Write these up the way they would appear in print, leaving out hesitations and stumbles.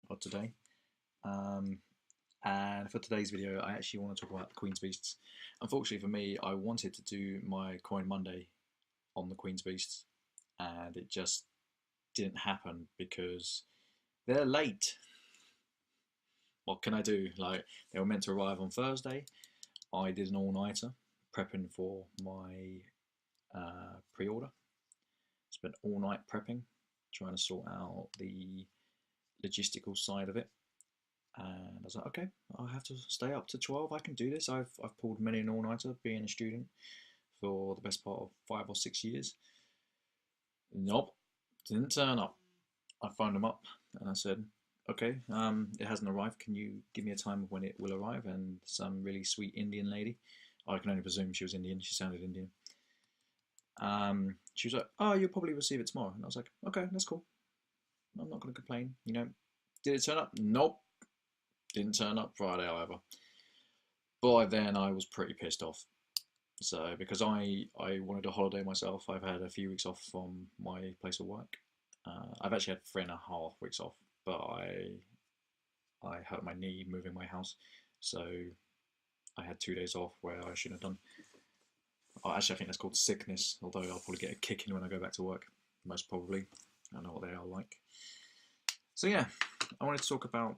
of today. Um, and for today's video, I actually want to talk about the Queen's Beasts. Unfortunately for me, I wanted to do my Coin Monday on the Queen's Beasts, and it just didn't happen because they're late. What can I do? Like, they were meant to arrive on Thursday. I did an all-nighter prepping for my pre-order. Spent all night prepping, trying to sort out the logistical side of it. And I was like, okay, I'll have to stay up to 12. I can do this. I've pulled many an all-nighter being a student for the best part of 5 or 6 years. Nope, didn't turn up. I phoned them up and I said, okay, it hasn't arrived. Can you give me a time of when it will arrive? And some really sweet Indian lady, I can only presume she was Indian. She sounded Indian. She was like, oh, you'll probably receive it tomorrow. And I was like, okay, that's cool. I'm not going to complain. You know, did it turn up? Nope. Didn't turn up Friday either. By then, I was pretty pissed off. So, because I wanted a holiday myself, I've had a few weeks off from my place of work. I've actually had 3.5 weeks off, but I hurt my knee moving my house, so I had 2 days off where I shouldn't have done. Oh, actually, I think that's called sickness, although I'll probably get a kick in when I go back to work, most probably. I know what they are like. So yeah, I wanted to talk about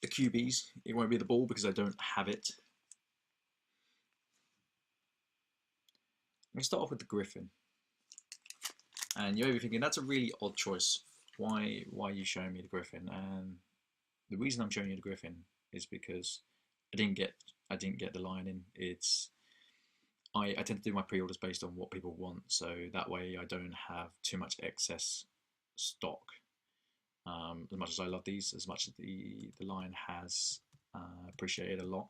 the QBs. It won't be the ball because I don't have it. I'm going to start off with the Gryphon. And you may be thinking, that's a really odd choice. Why are you showing me the Gryphon? And the reason I'm showing you the Gryphon is because I didn't get the line in. I tend to do my pre-orders based on what people want, so that way I don't have too much excess stock. As much as I love these, as much as the line has appreciated a lot,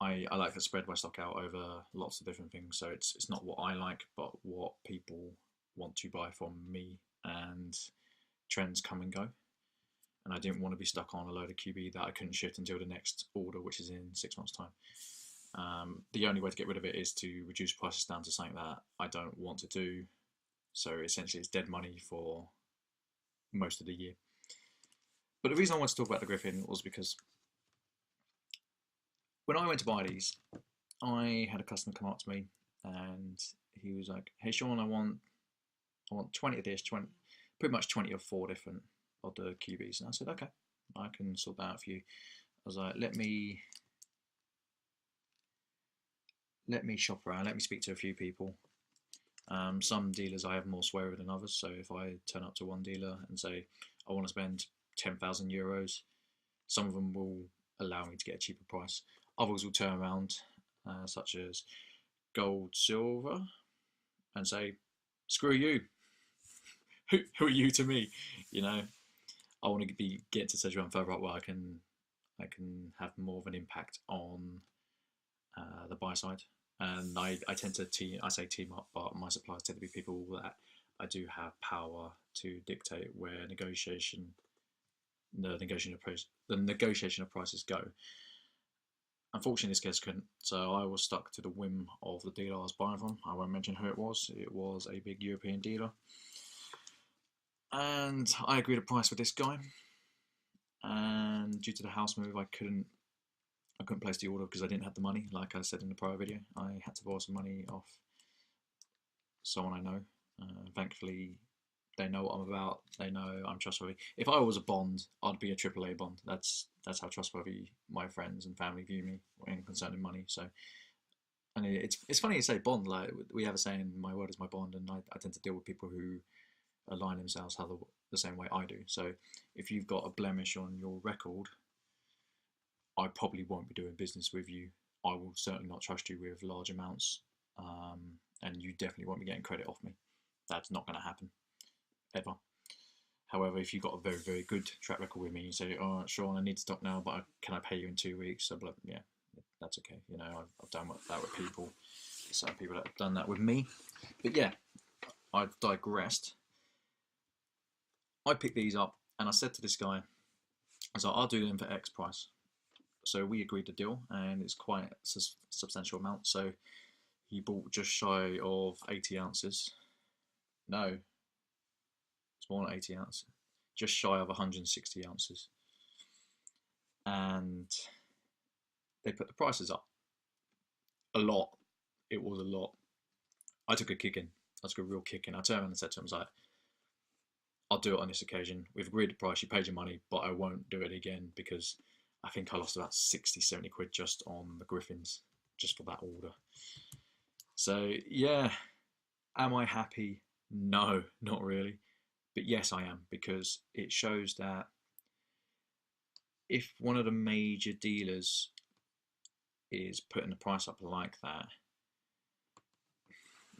I like to spread my stock out over lots of different things. So it's not what I like, but what people want to buy from me. And trends come and go. And I didn't want to be stuck on a load of QB that I couldn't shift until the next order, which is in 6 months' time. The only way to get rid of it is to reduce prices down to something that I don't want to do. So essentially, it's dead money for most of the year. But the reason I want to talk about the Gryphon was because when I went to buy these, I had a customer come up to me and he was like, "Hey Sean, I want 20 of this, 20, pretty much 20 of 4 different of the QBs." And I said, "Okay, I can sort that out for you." I was like, "Let me shop around. Let me speak to a few people. Some dealers I have more sway over than others. So if I turn up to one dealer and say I want to spend 10,000 euros, some of them will allow me to get a cheaper price. Others will turn around, such as gold, silver, and say, screw you. Who are you to me? You know, I want to get to such a further up where I can have more of an impact on the buy side. And I tend to team up, but my suppliers tend to be people that I do have power to dictate where the negotiation of prices go. Unfortunately, this case couldn't, so I was stuck to the whim of the dealer I was buying from. I won't mention who it was. It was a big European dealer, and I agreed a price with this guy. And due to the house move, I couldn't place the order because I didn't have the money. Like I said in the prior video, I had to borrow some money off someone I know. Thankfully, they know what I'm about. They know I'm trustworthy. If I was a bond, I'd be a AAA bond. That's how trustworthy my friends and family view me when concerning money. So, and it's funny you say bond. Like, we have a saying, "My word is my bond," and I tend to deal with people who align themselves the same way I do. So, if you've got a blemish on your record, I probably won't be doing business with you. I will certainly not trust you with large amounts, and you definitely won't be getting credit off me. That's not going to happen, ever. However, if you've got a very, very good track record with me, you say, "Oh, Sean, I need to stop now, but can I pay you in 2 weeks?" So, yeah, that's okay. You know, I've done that with people. Some people that have done that with me. But yeah, I've digressed. I picked these up, and I said to this guy, I was like, "I'll do them for X price." So we agreed to deal, and it's quite a substantial amount. So he bought just shy of 80 ounces. No, it's more than 80 ounces. just shy of 160 ounces, and they put the prices up a lot. It was a lot. I took a kick in. I took a real kick in. I turned around and said to him, I was like, I'll do it on this occasion. We've agreed the price, you paid your money, but I won't do it again, because I think I lost about 60, 70 quid just on the Gryphons, just for that order. So yeah, am I happy? No, not really. But yes, I am, because it shows that if one of the major dealers is putting the price up like that,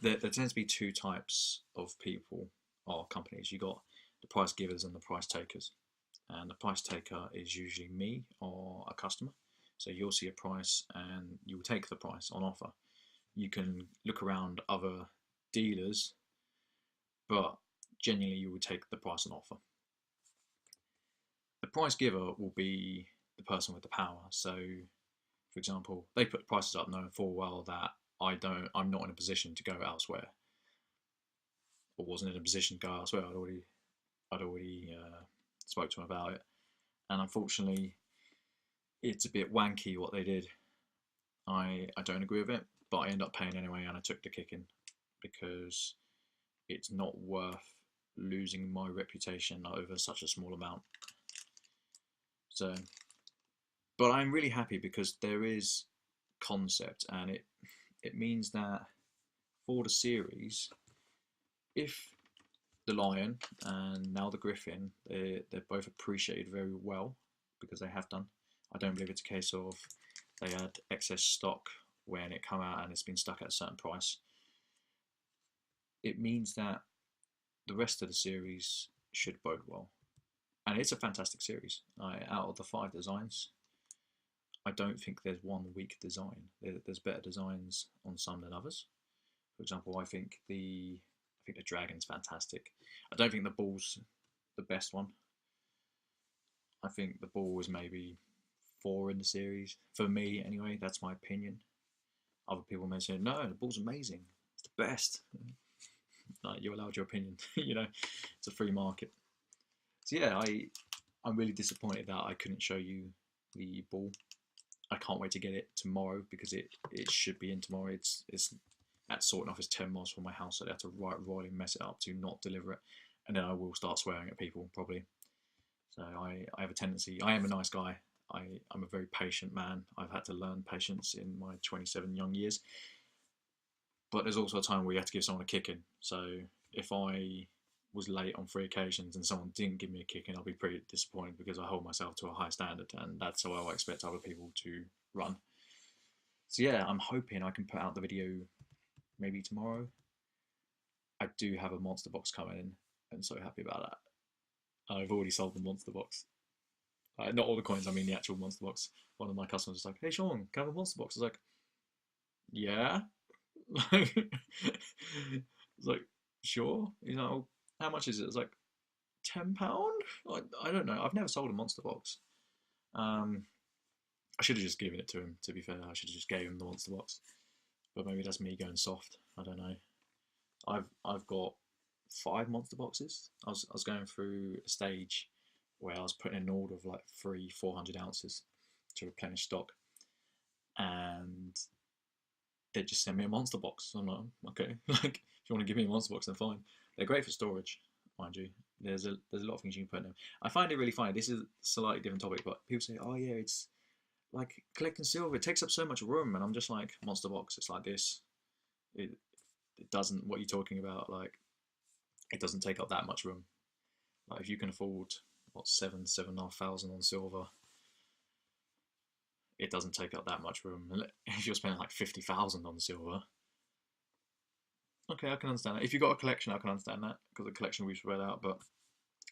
there tends to be two types of people or companies. You got the price givers and the price takers. And the price taker is usually me or a customer. So you'll see a price and you'll take the price on offer. You can look around other dealers, but generally you will take the price on offer. The price giver will be the person with the power. So, for example, they put prices up knowing full well that I'm not in a position to go elsewhere, or wasn't in a position to go elsewhere. I'd already spoke to them about it, and unfortunately, it's a bit wanky what they did. I don't agree with it, but I end up paying anyway, and I took the kick in, because it's not worth losing my reputation over such a small amount. So, but I'm really happy because there is concept, and it means that for the series, if the Lion and now the Gryphon, they're both appreciated very well, because they have done. I don't believe it's a case of they had excess stock when it came out and it's been stuck at a certain price. It means that the rest of the series should bode well. And it's a fantastic series. Out of the 5 designs, I don't think there's one weak design. There's better designs on some than others. For example, I think the dragon's fantastic. I don't think the bull's the best one. I think the bull was maybe 4 in the series. For me, anyway, that's my opinion. Other people may say, no, the bull's amazing. It's the best. Like, you're allowed your opinion. You know, it's a free market. So yeah, I'm really disappointed that I couldn't show you the bull. I can't wait to get it tomorrow, because it should be in tomorrow. It's at sorting off. It's 10 miles from my house, so they have to royally mess it up to not deliver it, and then I will start swearing at people probably. So I have a tendency. I am a nice guy. I'm a very patient man. I've had to learn patience in my 27 young years. But there's also a time where you have to give someone a kick in. So if I was late on 3 occasions and someone didn't give me a kick in, I'll be pretty disappointed, because I hold myself to a high standard, and that's how I expect other people to run. So yeah, I'm hoping I can put out the video maybe tomorrow. I do have a monster box coming in. I'm so happy about that. I've already sold the monster box. Not all the coins, I mean the actual monster box. One of my customers was like, hey Sean, can I have a monster box? I was like, yeah. It's like, sure. He's like, oh, how much is it? It's like, £10? Like, I don't know. I've never sold a monster box. I should have just given it to him, to be fair. I should have just gave him the monster box. But maybe that's me going soft. I don't know. I've got 5 monster boxes. I was going through a stage where I was putting in an order of like 400 ounces to replenish stock, and they just sent me a monster box. So I'm like, okay, like, if you want to give me a monster box, then fine. They're great for storage, mind you. There's a lot of things you can put in them. I find it really funny. This is a slightly different topic, but people say, oh yeah, it's like collecting silver. It takes up so much room, and I'm just like, monster box. It's like this. It doesn't. What you're talking about, like, it doesn't take up that much room. Like, if you can afford what, 7,500 on silver, it doesn't take up that much room. If you're spending like 50,000 on silver, okay, I can understand that. If you've got a collection, I can understand that, because the collection will be spread out. But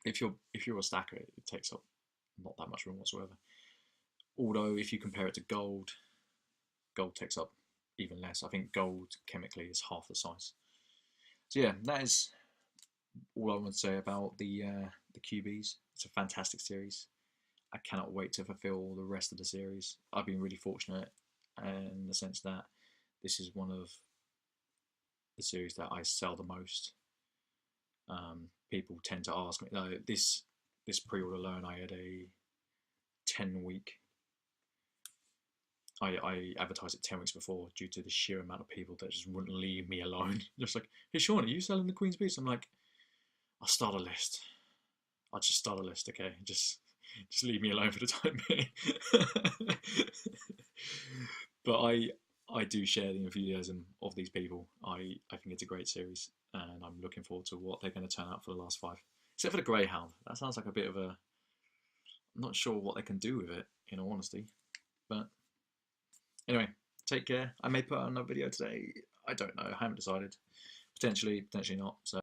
if you're a stacker, it takes up not that much room whatsoever. Although if you compare it to gold, gold takes up even less. I think gold chemically is half the size. So yeah, that is all I want to say about the QBs. It's a fantastic series. I cannot wait to fulfill the rest of the series. I've been really fortunate in the sense that this is one of the series that I sell the most. People tend to ask me, this this pre-order alone, I had a 10-week. I advertised it 10 weeks before due to the sheer amount of people that just wouldn't leave me alone. Just like, hey Sean, are you selling the Queen's Beast? I'm like, I'll start a list. I'll just start a list, okay? Just leave me alone for the time being. But I do share the enthusiasm of these people. I think it's a great series, and I'm looking forward to what they're going to turn out for the last 5. Except for the Greyhound. That sounds like a bit of a... I'm not sure what they can do with it, in all honesty. But anyway, take care. I may put out another video today. I don't know. I haven't decided. Potentially, potentially not. So